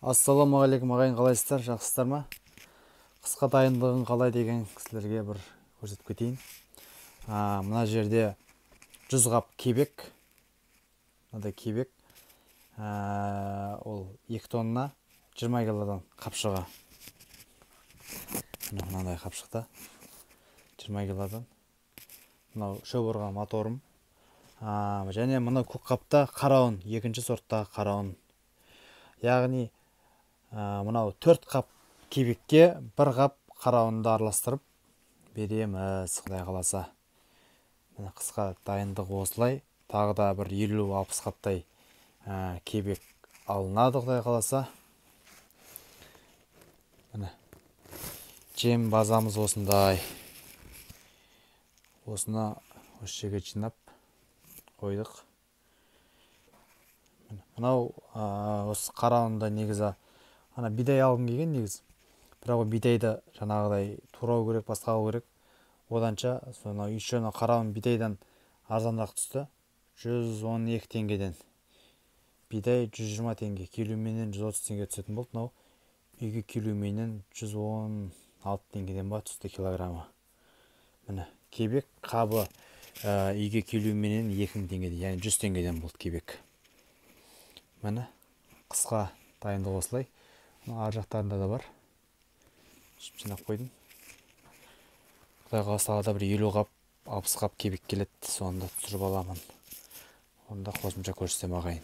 Ассалаумағалейкум ағайын, қалайсыздар, жақсысыздар ма? Қысқа дайындығын қалай деген кісілерге бір көрсетіп кетейін. Мына жерде 100 қап кебек. Мынандай кебек. Ол 2 тонна 20 килодан қапшыға. Мынандай қапшықта 20 килодан. Мынау шөп ұрған моторым. Және мына көк қапта қарауын, екінші сорттағы қарауын. Яғни мынау 4 қап кебекке 1 қап қарауынды араластырып береміз, Құдай қаласа. Мына қысқа дайындық осылай. Тағы да бір 50-60 қаптай кебек алынады, Құдай қаласа. Міне жем базамыз осындай. Осыны осы жерге жинап қойдық. Мынау осы қарауында негізі бидай алғым келген негізі. Бірақ бидайды жаңағыдай турау керек, басқалау керек. Оданша соны еще қарауын бидайдан арзанырақ түсті. 112 теңгеден. Бидай 120 теңге, киломенен 130 теңге түсетін болды. Мынау үйге киломенен 116 теңгеден ба түсті килограммы. Міне кебек қабы үйге киломенен 2000 теңгеден, яғни 100 теңгеден болды кебек. Міне қысқа дайындық осылай. Ар жақтарында да бар. Жинап қойдым. Құдай қаласа да бір 50 қап, 60 қап кебек келеді. Сонда түсіріп аламын. Онда қосымша көрсетем ағайын.